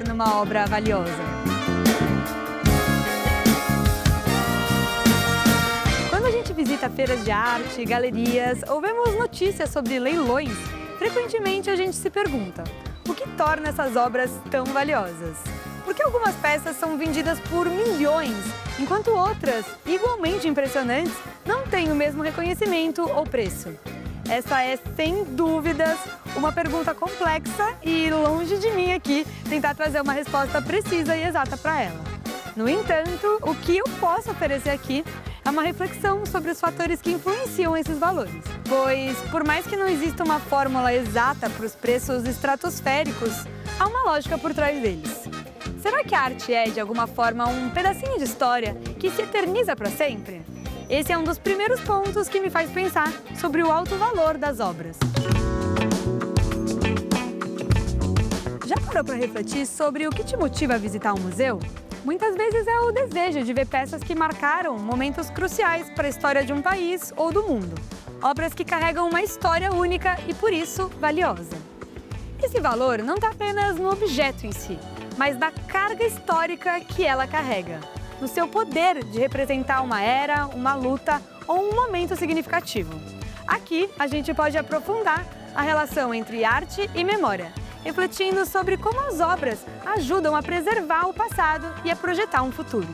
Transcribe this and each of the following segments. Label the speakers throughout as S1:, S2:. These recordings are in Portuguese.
S1: torna uma obra valiosa? Quando a gente visita feiras de arte, galerias ou vemos notícias sobre leilões, frequentemente a gente se pergunta: o que torna essas obras tão valiosas? Por que algumas peças são vendidas por milhões, enquanto outras, igualmente impressionantes, não têm o mesmo reconhecimento ou preço? Essa é, sem dúvidas, uma pergunta complexa e longe de mim aqui tentar trazer uma resposta precisa e exata para ela. No entanto, o que eu posso oferecer aqui é uma reflexão sobre os fatores que influenciam esses valores. Pois, por mais que não exista uma fórmula exata para os preços estratosféricos, há uma lógica por trás deles. Será que a arte é, de alguma forma, um pedacinho de história que se eterniza para sempre? Esse é um dos primeiros pontos que me faz pensar sobre o alto valor das obras. Já parou para refletir sobre o que te motiva a visitar um museu? Muitas vezes é o desejo de ver peças que marcaram momentos cruciais para a história de um país ou do mundo. Obras que carregam uma história única e, por isso, valiosa. Esse valor não está apenas no objeto em si, mas na carga histórica que ela carrega, no seu poder de representar uma era, uma luta ou um momento significativo. Aqui, a gente pode aprofundar a relação entre arte e memória, refletindo sobre como as obras ajudam a preservar o passado e a projetar um futuro.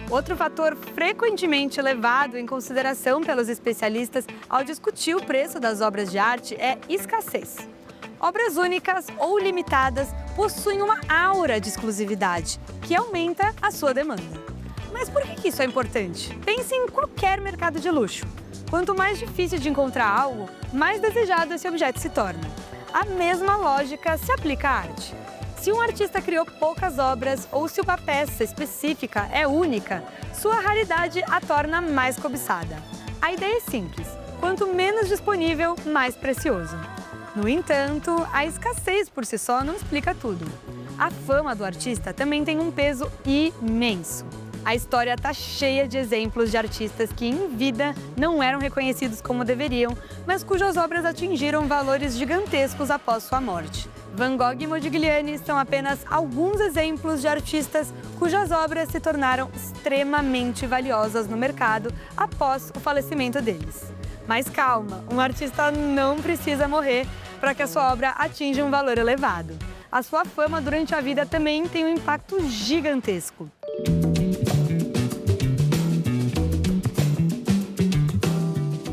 S1: Outro fator frequentemente levado em consideração pelos especialistas ao discutir o preço das obras de arte é escassez. Obras únicas ou limitadas possuem uma aura de exclusividade, que aumenta a sua demanda. Mas por que isso é importante? Pense em qualquer mercado de luxo. Quanto mais difícil de encontrar algo, mais desejado esse objeto se torna. A mesma lógica se aplica à arte. Se um artista criou poucas obras ou se uma peça específica é única, sua raridade a torna mais cobiçada. A ideia é simples: quanto menos disponível, mais precioso. No entanto, a escassez por si só não explica tudo. A fama do artista também tem um peso imenso. A história está cheia de exemplos de artistas que, em vida, não eram reconhecidos como deveriam, mas cujas obras atingiram valores gigantescos após sua morte. Van Gogh e Modigliani são apenas alguns exemplos de artistas cujas obras se tornaram extremamente valiosas no mercado após o falecimento deles. Mas calma, um artista não precisa morrer para que a sua obra atinja um valor elevado. A sua fama durante a vida também tem um impacto gigantesco.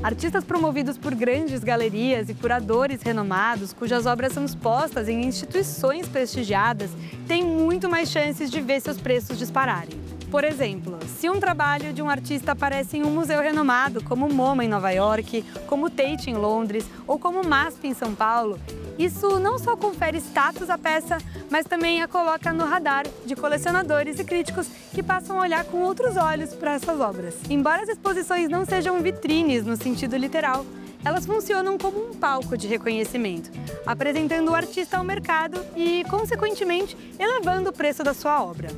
S1: Artistas promovidos por grandes galerias e curadores renomados, cujas obras são expostas em instituições prestigiadas, têm muito mais chances de ver seus preços dispararem. Por exemplo, se um trabalho de um artista aparece em um museu renomado, como o MoMA em Nova York, como o Tate em Londres ou como o MASP em São Paulo, isso não só confere status à peça, mas também a coloca no radar de colecionadores e críticos que passam a olhar com outros olhos para essas obras. Embora as exposições não sejam vitrines no sentido literal, elas funcionam como um palco de reconhecimento, apresentando o artista ao mercado e, consequentemente, elevando o preço da sua obra.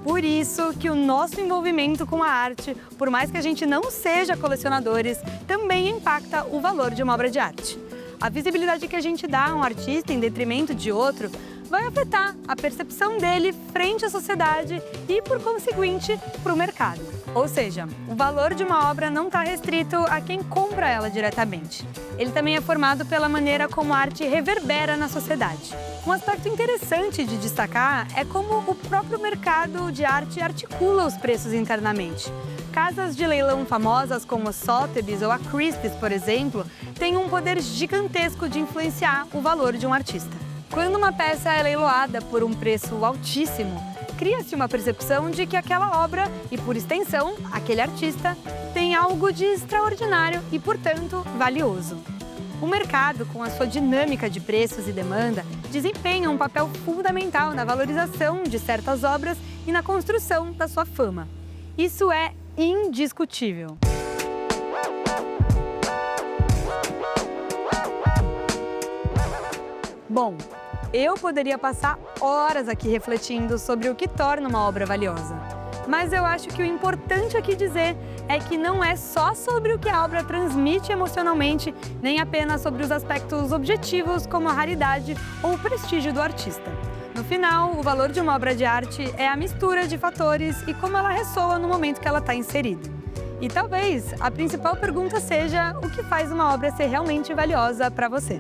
S1: Por isso que o nosso envolvimento com a arte, por mais que a gente não seja colecionadores, também impacta o valor de uma obra de arte. A visibilidade que a gente dá a um artista em detrimento de outro vai afetar a percepção dele frente à sociedade e, por conseguinte, para o mercado. Ou seja, o valor de uma obra não está restrito a quem compra ela diretamente. Ele também é formado pela maneira como a arte reverbera na sociedade. Um aspecto interessante de destacar é como o próprio mercado de arte articula os preços internamente. Casas de leilão famosas como a Sotheby's ou a Christie's, por exemplo, têm um poder gigantesco de influenciar o valor de um artista. Quando uma peça é leiloada por um preço altíssimo, cria-se uma percepção de que aquela obra, e por extensão, aquele artista, tem algo de extraordinário e, portanto, valioso. O mercado, com a sua dinâmica de preços e demanda, desempenha um papel fundamental na valorização de certas obras e na construção da sua fama. Isso é indiscutível. Bom, eu poderia passar horas aqui refletindo sobre o que torna uma obra valiosa. Mas eu acho que o importante aqui dizer é que não é só sobre o que a obra transmite emocionalmente, nem apenas sobre os aspectos objetivos como a raridade ou o prestígio do artista. No final, o valor de uma obra de arte é a mistura de fatores e como ela ressoa no momento que ela está inserida. E talvez a principal pergunta seja o que faz uma obra ser realmente valiosa para você.